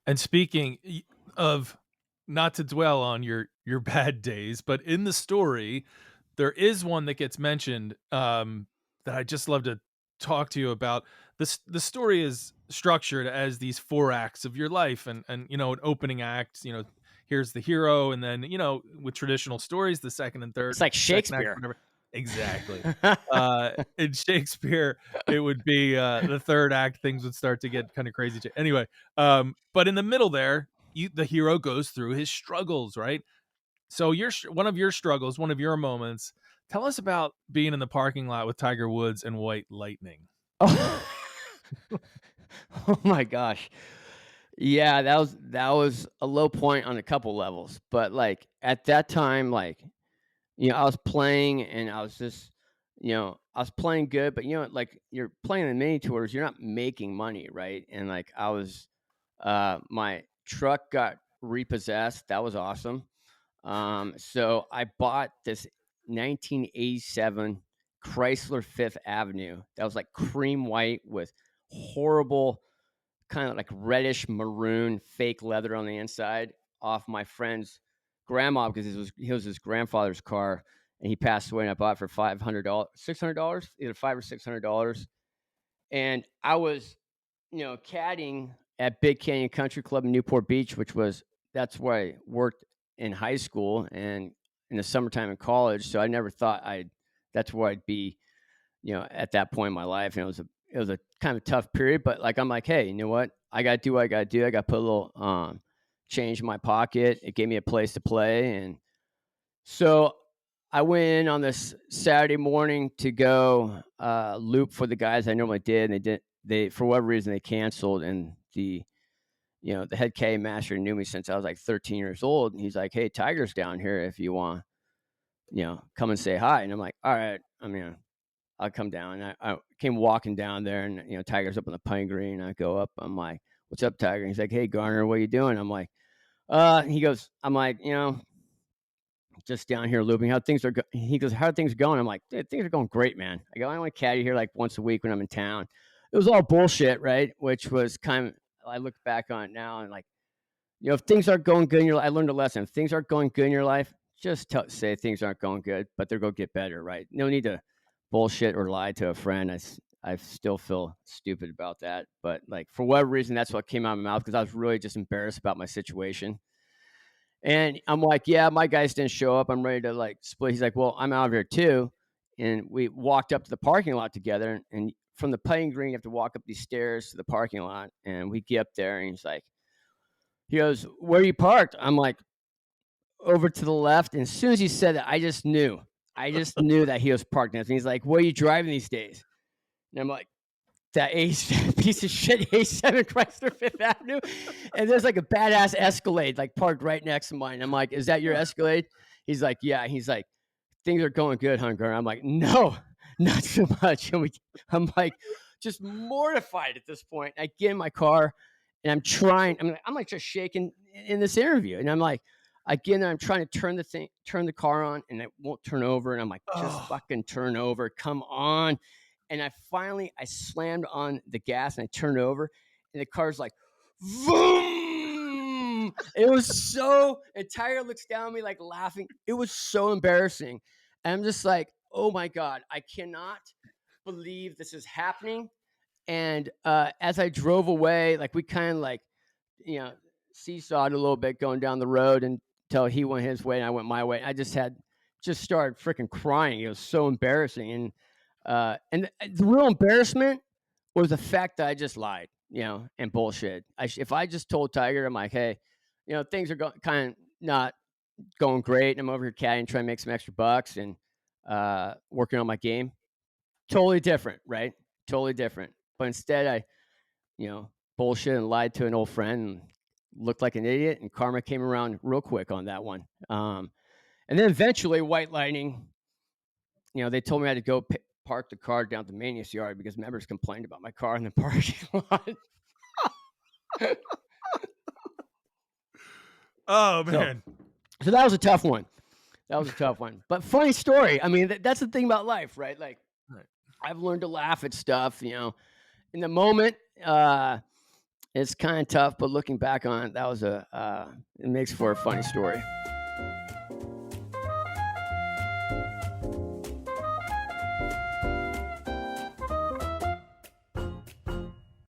And speaking of, not to dwell on your bad days, but in the story, there is one that gets mentioned, that I just love to talk to you about. The story is structured as these 4 acts of your life, and, an opening act, here's the hero, and then, with traditional stories, the 2nd and 3rd It's like 2nd act, Shakespeare. whatever. Exactly. In Shakespeare, it would be, the 3rd act, things would start to get kinda crazy anyway, but in the middle there, the hero goes through his struggles, right? So one of your struggles, one of your moments, tell us about being in the parking lot with Tiger Woods and White Lightning. Oh. Oh my gosh. Yeah, that was a low point on a couple levels, but, like, at that time, like, I was playing and I was just, I was playing good, but, like, you're playing the mini tours, you're not making money, right? And, like, my truck got repossessed, that was awesome. So I bought this 1987 Chrysler Fifth Avenue that was, like, cream white with horrible kind of like reddish maroon fake leather on the inside off my friend's grandma because it was his grandfather's car, and he passed away, and I bought it for $500, $600, either 5 or $600. And I was, caddying at Big Canyon Country Club in Newport Beach, that's where I worked in high school and in the summertime in college. So I never thought that's where I'd be, at that point in my life. And it was a kind of tough period, but, like, I'm like, hey, you know what? I got to do what I got to do. I got to put a little change in my pocket. It gave me a place to play. And so I went in on this Saturday morning to go loop for the guys I normally did. And they, for whatever reason, they canceled. And the head K master knew me since I was like 13 years old. And he's like, hey, Tiger's down here if you want, come and say hi. And I'm like, all right, I'll come down. And I came walking down there, and, Tiger's up on the pine green. I go up. I'm like, what's up, Tiger? And he's like, hey, Garner, what are you doing? I'm like, he goes, I'm like, just down here looping. He goes, how are things going? I'm like, dude, things are going great, man. I go, I only caddy here like once a week when I'm in town. It was all bullshit, right? Which was I look back on it now and, like, if things aren't going good in your life, I learned a lesson. If things aren't going good in your life, just say things aren't going good, but they're going to get better, right? No need to bullshit or lie to a friend. I still feel stupid about that, but, like, for whatever reason, that's what came out of my mouth because I was really just embarrassed about my situation. And I'm like, yeah, my guys didn't show up. I'm ready to, like, split. He's like, well, I'm out of here too. And we walked up to the parking lot together. And from the putting green, you have to walk up these stairs to the parking lot. And we get up there, and he goes, where are you parked? I'm like, over to the left. And as soon as he said that, I just knew that he was parked next. And he's like, where are you driving these days? And I'm like, that piece of shit A7 Chrysler Fifth Avenue. And there's, like, a badass Escalade, like, parked right next to mine. I'm like, is that your Escalade? He's like, yeah. He's like, things are going good, Hunter. I'm like, no, not so much. I'm like, just mortified at this point. I get in my car and I'm like just shaking in this interview. And I'm like, again, I'm trying to turn the car on, and it won't turn over. And I'm like, just Oh, fucking turn over. Come on. And I slammed on the gas and I turned over, and the car's like, boom. It was and Tiger looks down at me, like, laughing. It was so embarrassing. And I'm just like, oh my God, I cannot believe this is happening. And as I drove away, like, we kind of, like, you know, seesawed a little bit going down the road until he went his way and I went my way. I just started freaking crying. It was so embarrassing. And the real embarrassment was the fact that I just lied, and bullshit. If I just told Tiger, I'm like, hey, things are kind of not going great. I'm over here caddying, trying to make some extra bucks and working on my game. Totally different, right? Totally different. But instead, I, bullshit and lied to an old friend and looked like an idiot. And karma came around real quick on that one. And then eventually, White Lightning, they told me I had to go park the car down at the Mania's yard because members complained about my car in the parking lot. oh so, man. so that was a tough one. But funny story. I mean, that's the thing about life, right? Like, Right. I've learned to laugh at stuff, in the moment. It's kinda tough, but looking back on it, that was it makes for a funny story.